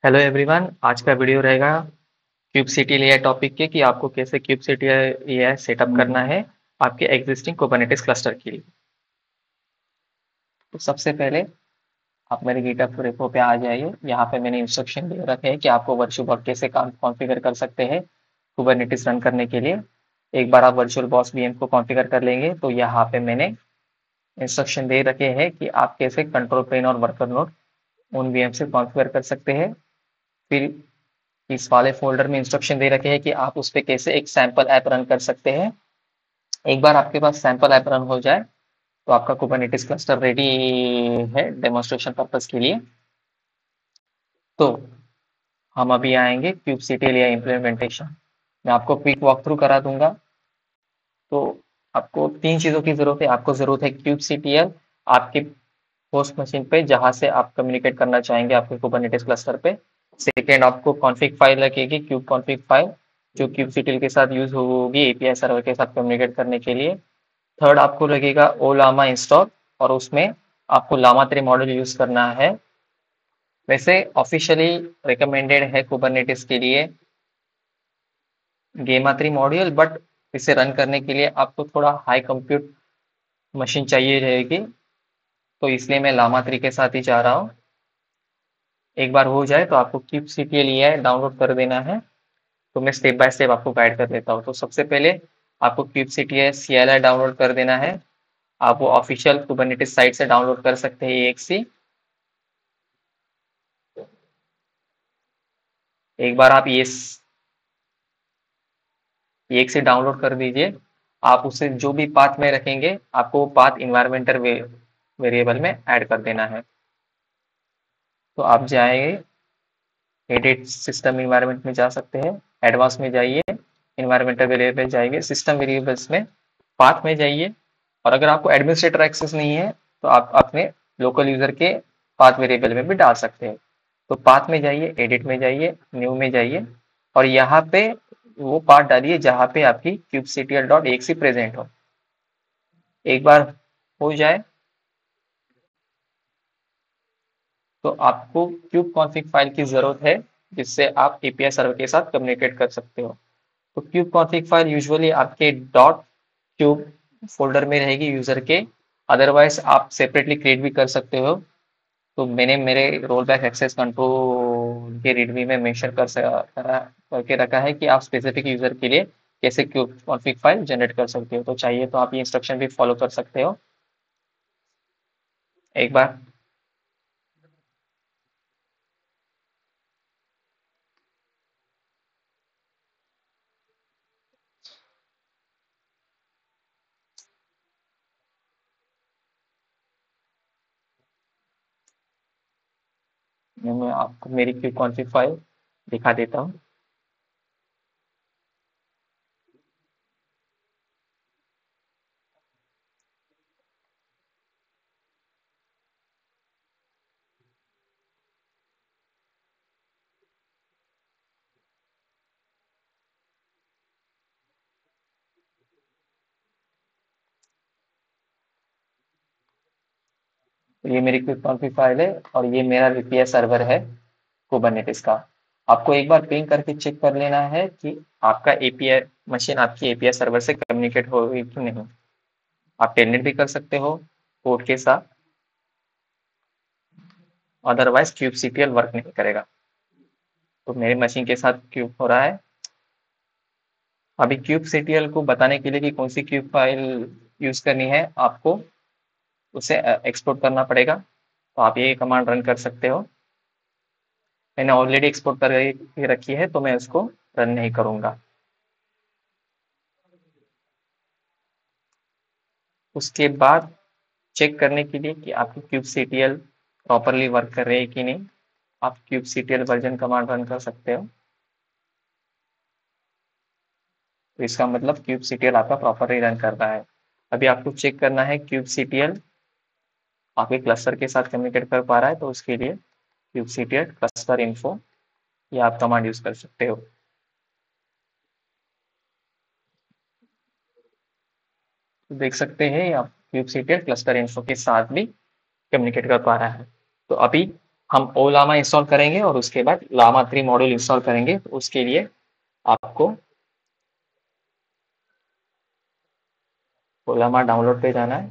Hello everyone. आज का video रहेगा क्यूबसिटी एआई टॉपिक के कि आपको कैसे क्यूबसिटी एआई सेटअप करना है आपके एग्जिस्टिंग कुबरनेटिस क्लस्टर के लिए। तो सबसे पहले आप मेरे गिटहब रेपो पे आ जाइए। यहाँ पे मैंने इंस्ट्रक्शन दे रखे हैं कि आपको वर्चुअल बॉक्स कैसे काम कॉन्फ़िगर कर सकते हैं कुबरनेटिस रन करने के लिए। एक बार आप वर्चुअल बॉक्स वीएम को कॉन्फ़िगर कर लेंगे तो यहाँ पे मैंने इंस्ट्रक्शन दे रखे हैं कि आप कैसे कंट्रोल प्लेन और वर्कर नोड उन वीएम से कॉन्फ़िगर कर सकते हैं। फिर इस वाले फ़ोल्डर में इंस्ट्रक्शन दे रखे हैं कि आप उस पे कैसे एक सैंपल ऐप रन कर सकते हैं। एक बार आपके पास सैंपल ऐप रन हो जाए तो आपका कुबरनेटिस क्लस्टर रेडी है डेमोन्स्ट्रेशन पर्पस के लिए। तो हम अभी आएंगे क्यूबसिटी या इम्प्लीमेंटेशन। मैं आपको क्विक वॉक थ्रू करा दूंगा। तो आपको तीन चीज़ों की ज़रूरत है। आपको ज़रूरत है क्यूबसीटीएल आपके होस्ट मशीन पे जहाँ से आप कम्युनिकेट करना चाहेंगे आपके कुबरनेटिस क्लस्टर पे। सेकेंड, आपको कॉन्फ़िग फाइल लगेगी क्यूब कॉन्फ़िग फाइल जो क्यूबसीटीएल के साथ यूज होगी एपीआई सर्वर के साथ कम्युनिकेट करने के लिए। थर्ड, आपको लगेगा ओ लामा इंस्टॉल और उसमें आपको लामा 3 मॉड्यूल यूज करना है। वैसे ऑफिशियली रिकमेंडेड है कुबरनेटिस के लिए गेमा 3 मॉड्यूल, बट इसे रन करने के लिए आपको थोड़ा हाई कंप्यूट मशीन चाहिए रहेगी, तो इसलिए मैं लामा 3 के साथ ही जा रहा हूँ। एक बार हो जाए तो आपको क्यूबसीटीएल डाउनलोड कर देना है। तो मैं स्टेप बाय स्टेप आपको गाइड कर देता हूँ। तो सबसे पहले आपको क्यूबसीटीएल CLI डाउनलोड कर देना है। आप वो ऑफिशियल कुबरनेटिस साइट से डाउनलोड कर सकते हैं EXE। एक बार आप ये EXE डाउनलोड कर दीजिए। आप उसे जो भी पाथ में रखेंगे आपको वो पाथ इन्वायरमेंटल वेरिएबल में ऐड कर देना है। तो आप जाएंगे एडिट सिस्टम इन्वायरमेंट में जा सकते हैं, एडवांस में जाइए, इन्वायरमेंटल वेरिएबल जाइए, सिस्टम वेरिएबल्स में पाथ में जाइए। और अगर आपको एडमिनिस्ट्रेटर एक्सेस नहीं है तो आप अपने लोकल यूजर के पाथ वेरिएबल में भी डाल सकते हैं। तो पाथ में जाइए, एडिट में जाइए, न्यू में जाइए और यहाँ पे वो पाथ डालिए जहाँ पे आपकी kubectl.exe प्रेजेंट हो। एक बार हो जाए तो आपको क्यूब कॉन्फ़िग फाइल की ज़रूरत है जिससे आप एपीआई सर्वर के साथ कम्युनिकेट कर सकते हो। तो क्यूब कॉन्फ़िग फाइल यूजुअली आपके डॉट क्यूब फोल्डर में रहेगी यूज़र के, अदरवाइज आप सेपरेटली क्रिएट भी कर सकते हो। तो मैंने मेरे रोल बैक एक्सेस कंट्रोल के रीडमी में मेंशन करके रखा है कि आप स्पेसिफिक यूज़र के लिए कैसे क्यूब कॉन्फ़िग फाइल जनरेट कर सकते हो। तो चाहिए तो आप ये इंस्ट्रक्शन भी फॉलो कर सकते हो। एक बार मैं आपको मेरी क्यूब कॉन्फ़िग फाइल दिखा देता हूँ। तो ये मेरी क्विक कॉन्फ़िग फाइल है और ये मेरा वीपीएस सर्वर है कुबरनेटिस का। आपको एक बार पिंग करके चेक कर लेना है कि आपका एपीआई मशीन आपकी एपीआई सर्वर से कम्युनिकेट हो रही कि नहीं। आप टेलनेट भी कर सकते हो पोर्ट के साथ, अदरवाइज क्यूबसीटीएल वर्क नहीं करेगा। तो मेरे मशीन के साथ क्यूब हो रहा है। अभी क्यूबसीटीएल को बताने के लिए कि कौन सी क्यूब फाइल यूज करनी है आपको उसे एक्सपोर्ट करना पड़ेगा। तो आप ये कमांड रन कर सकते हो। मैंने ऑलरेडी एक्सपोर्ट कर रखी है तो मैं उसको रन नहीं करूंगा। उसके बाद चेक करने के लिए कि आपकी kubectl प्रॉपरली वर्क कर रही है कि नहीं, आप kubectl वर्जन कमांड रन कर सकते हो। तो इसका मतलब kubectl आपका प्रॉपरली रन कर रहा है। अभी आपको चेक करना है kubectl आपके क्लस्टर के साथ कम्युनिकेट कर पा रहा है, तो उसके लिए kubectl क्लस्टर इन्फो ये आप कमांड यूज कर सकते हो। तो देख सकते हैं आप kubectl क्लस्टर इन्फो के साथ भी कम्युनिकेट कर पा रहा है। तो अभी हम ओलामा इंस्टॉल करेंगे और उसके बाद लामा 3 मॉड्यूल इंस्टॉल करेंगे। तो उसके लिए आपको ओलामा डाउनलोड पे जाना है,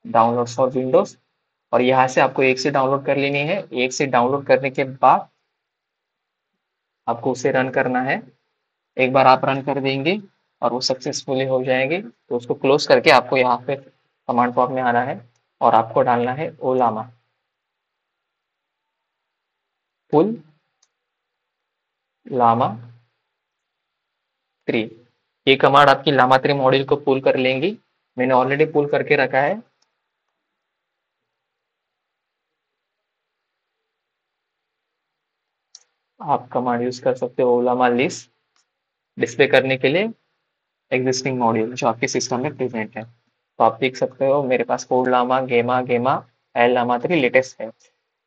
डाउनलोड फॉर विंडोज, और यहाँ से आपको एक से डाउनलोड कर लेनी है। एक से डाउनलोड करने के बाद आपको उसे रन करना है। एक बार आप रन कर देंगे और वो सक्सेसफुली हो जाएंगे तो उसको क्लोज करके आपको यहाँ पे कमांड प्रॉम्प्ट में आना है और आपको डालना है ओलामा पुल लामा 3। ये कमांड आपकी लामा 3 मॉड्यूल को पुल कर लेंगी। मैंने ऑलरेडी पुल करके रखा है। आप कमांड यूज कर सकते हो ओलामा लिस्ट डिस्प्ले करने के लिए एग्जिस्टिंग मॉड्यूल जो आपके सिस्टम में प्रेजेंट है। तो आप देख सकते हो मेरे पास कोड लामा गेमा गेमा एल लामा 3 लेटेस्ट है।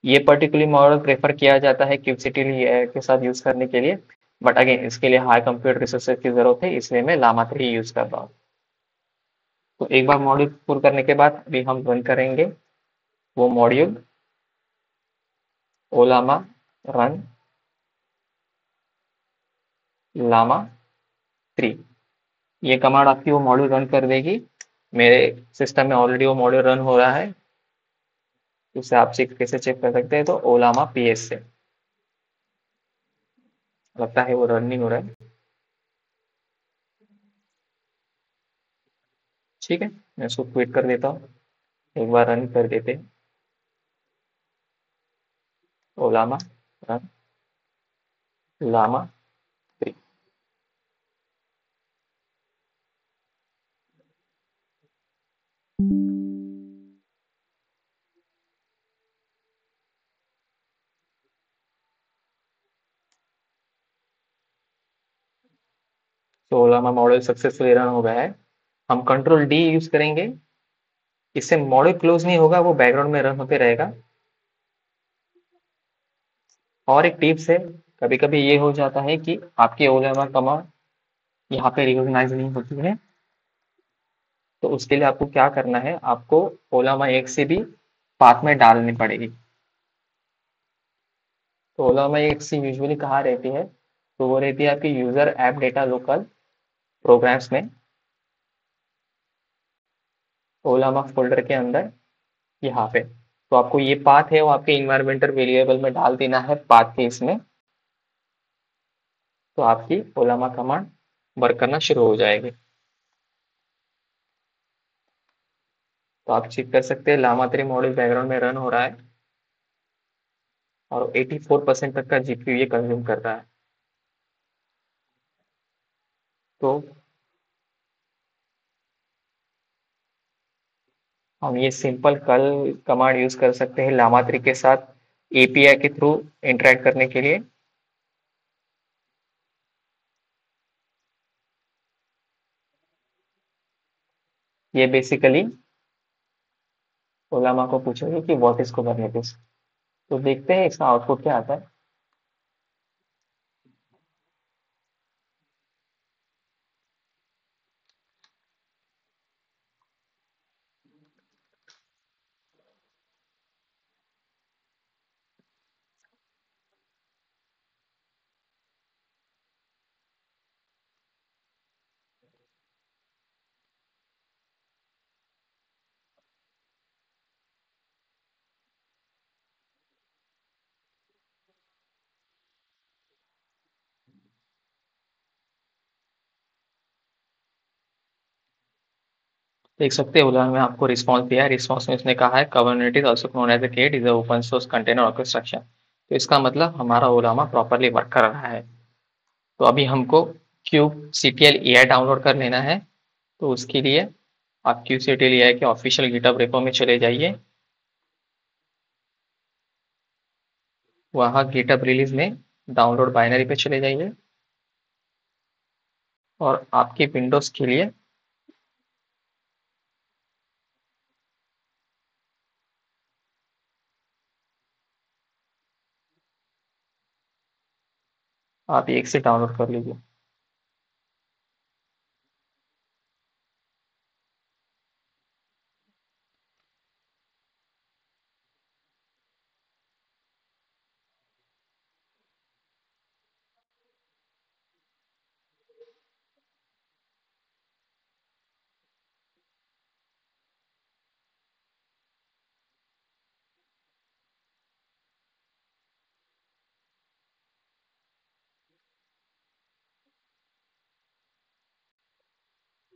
ये पर्टिकुलर मॉडल प्रेफर किया जाता है क्यूबसिटी के साथ यूज करने के लिए, बट अगेन इसके लिए हाई कंप्यूटर रिसोर्सेज की जरूरत है, इसलिए मैं लामा 3 यूज कर रहा हूँ। तो एक बार मॉड्यूल पुल करने के बाद अभी हम रन करेंगे वो मॉड्यूल ओलामा रन लामा 3। ये कमांड आपकी वो मॉड्यूल रन कर देगी। मेरे सिस्टम में ऑलरेडी वो मॉड्यूल रन हो रहा है। उसे आप चेक कैसे चेक कर सकते हैं, तो ओलामा पीएस से लगता है वो रन नहीं हो रहा है। ठीक है, मैं उसको क्विट कर देता हूँ। एक बार रन कर देते हैं ओलामा रन लामा 3। तो ओलामा मॉडल सक्सेसफुली रन हो गया है। हम कंट्रोल डी यूज करेंगे, इससे मॉडल क्लोज नहीं होगा, वो बैकग्राउंड में रन होते रहेगा। और एक टिप्स है, कभी कभी ये हो जाता है कि आपकी ओलामा कमांड यहाँ पे रिकॉग्नाइज नहीं होती है। तो उसके लिए आपको क्या करना है, आपको ओलामा एक से भी पाथ में डालनी पड़ेगी। तो ओलामा एक से यूजुअली कहाँ रहती है, तो वो रहती है आपकी user app data local programs में, ओलामा फोल्डर के अंदर यहाँ पे। तो आपको ये पाथ है वो आपके इन्वायरमेंटल वेरिएबल में डाल देना है पाथ के इसमें। तो आपकी ओलामा कमांड वर्क करना शुरू हो जाएगी। तो आप चेक कर सकते हैं लामा 3 मॉड्यूल बैकग्राउंड में रन हो रहा है और 84% तक का जीपीयू ये कंज्यूम कर रहा है। तो हम ये सिंपल कल कमांड यूज कर सकते हैं लामा 3 के साथ एपीआई के थ्रू इंटरेक्ट करने के लिए। ये बेसिकली ओलामा को पूछेगी कि व्हाट इज कुबरनेटिस। तो देखते हैं इसका आउटपुट क्या आता है। देख सकते हैं ओलामा में आपको रिस्पॉन्स दिया है। रिस्पॉन्स में इसने कहा है Kubernetes also known as a K8s is a open source container orchestration. तो इसका मतलब हमारा ओलामा प्रॉपरली वर्क कर रहा है। तो अभी हमको क्यूब सीटीएल एआई डाउनलोड कर लेना है। तो उसके लिए आप क्यूब सीटीएल एआई के ऑफिशियल गिटहब रेपो में चले जाइए। वहाँ गिटहब रिलीज में डाउनलोड बाइनरी पे चले जाइए और आपके विंडोज के लिए आप एक से डाउनलोड कर लीजिए।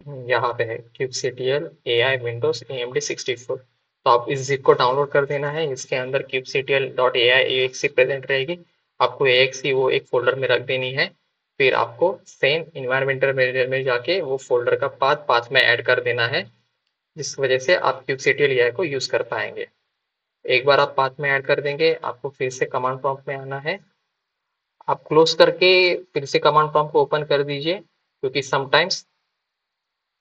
यहाँ पे है kubectl AI Windows AMD 64। तो आप इस जिप को डाउनलोड कर देना है। इसके अंदर kubectl.ai AXE प्रेजेंट रहेगी। आपको AXE वो एक फोल्डर में रख देनी है। फिर आपको सेम इन्वायरमेंटल मैनेजर में जाके वो फोल्डर का पाथ में ऐड कर देना है, जिस वजह से आप kubectl AI को यूज कर पाएंगे। एक बार आप पाथ में ऐड कर देंगे, आपको फिर से कमांड प्रॉम्प्ट में आना है। आप क्लोज करके फिर से कमांड प्रॉम्प्ट को ओपन कर दीजिए, क्योंकि समटाइम्स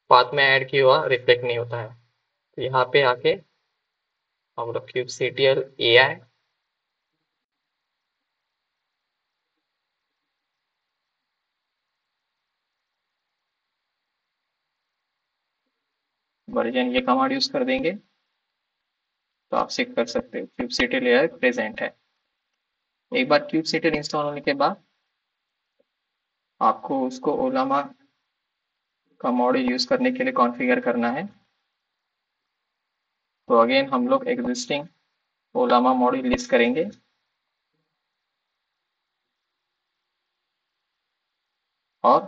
पाथ में ऐड किया हुआ रिफ्लेक्ट नहीं होता है। तो यहाँ पे आके हम लोग kubectl AI वर्जन ये कमांड यूज कर देंगे तो आप चेक कर सकते हो kubectl AI प्रेजेंट है। एक बार kubectl इंस्टॉल होने के बाद आपको उसको ओलामा का मॉडल यूज करने के लिए कॉन्फ़िगर करना है। तो अगेन हम लोग एग्जिस्टिंग ओलामा मॉडल लिस्ट करेंगे और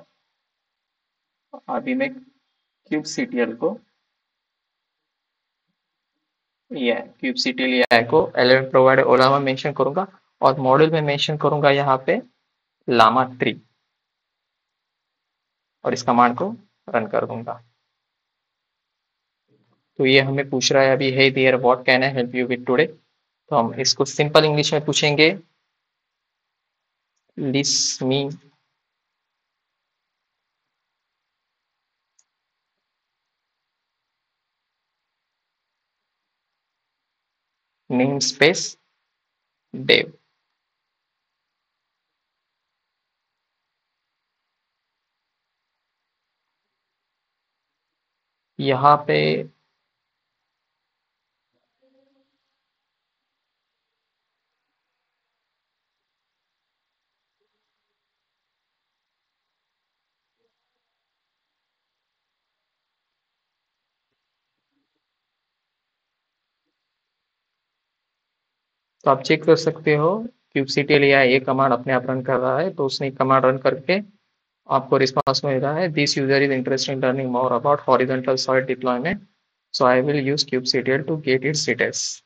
अभी मैं kubectl को ये kubectl AI को एलिमेंट प्रोवाइडर ओलामा मेंशन करूंगा और मॉडल में मेंशन करूंगा यहाँ पे llama 3 और इस कमांड को रन कर दूंगा। तो ये हमें पूछ रहा है अभी, hey there what can I help you with today. तो हम इसको सिंपल इंग्लिश में पूछेंगे, list me namespace dev. यहाँ पे तो आप चेक कर सकते हो kubectl AI ये कमांड अपने आप रन कर रहा है। तो उसने कमांड रन करके आपको रिस्पांस मिल रहा है, this user is interested in learning more about horizontal soil deployment, so I will use kubectl to get its details.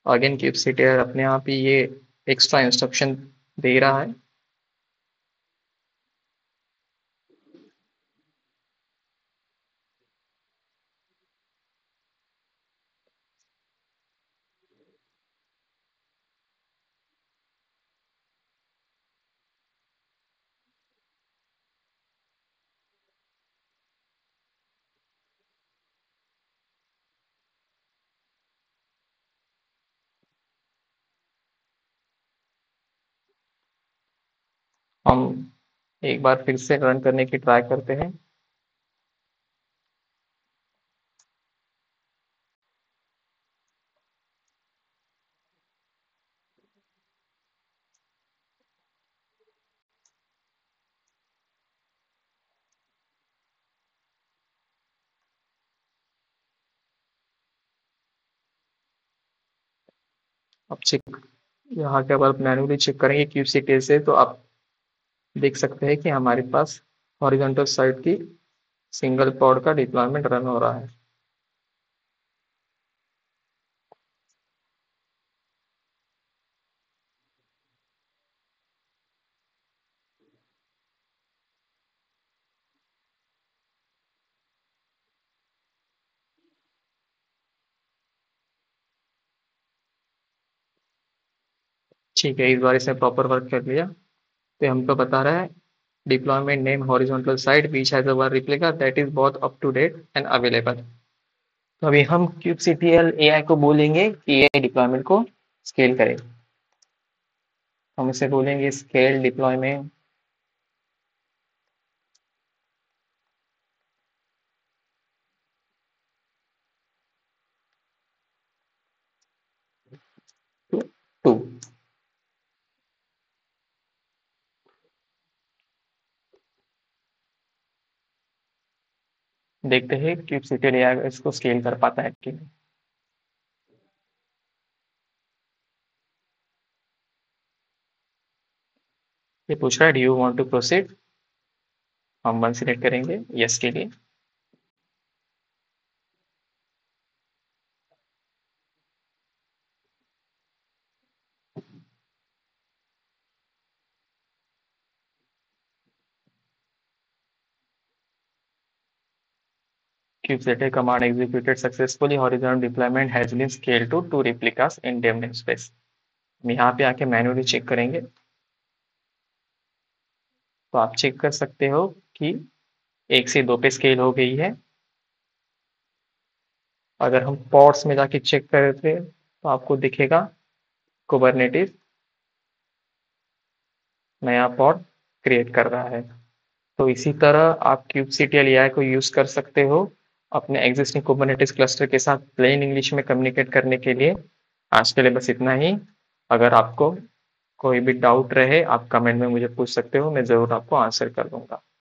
Again kubectl अपने आप ही ये एक्स्ट्रा इंस्ट्रक्शन दे रहा है। हम एक बार फिर से रन करने की ट्राई करते हैं। अब चेक यहाँ के अगर मैन्युअली चेक करेंगे kubectl से तो आप देख सकते हैं कि हमारे पास हॉरिजॉन्टल साइड की सिंगल पॉड का डिप्लॉयमेंट रन हो रहा है। ठीक है, इस बार इसने प्रॉपर वर्क कर लिया। तो हमको बता रहा है डिप्लॉयमेंट नेम हॉरिजॉन्टल साइड बीच has a were replica that is बहुत up to date and available. तो अभी हम kubectl AI को बोलेंगे कि ये डिप्लॉयमेंट को स्केल करें। हम इसे बोलेंगे स्केल डिप्लॉयमेंट टू 2। देखते हैं kubectl AI इसको स्केल कर पाता है कि नहीं। ये पूछ रहा है, do you want to proceed. हम 1 सिलेक्ट करेंगे यस के लिए। kubectl command executed successfully, horizontal deployment has been scaled to 2 replicas in dev namespace। हम यहाँ पे आके मैन्युअली चेक करेंगे, तो आप चेक कर सकते हो कि 1 से 2 पे स्केल हो गई है। अगर हम पॉड्स में जाके चेक करते तो आपको दिखेगा कुबरनेटिस नया पॉड क्रिएट कर रहा है। तो इसी तरह आप kubectl AI को यूज कर सकते हो अपने एग्जिस्टिंग कुबरनेटिस क्लस्टर के साथ प्लेन इंग्लिश में कम्युनिकेट करने के लिए। आज के लिए बस इतना ही। अगर आपको कोई भी डाउट रहे आप कमेंट में मुझे पूछ सकते हो, मैं ज़रूर आपको आंसर कर दूंगा।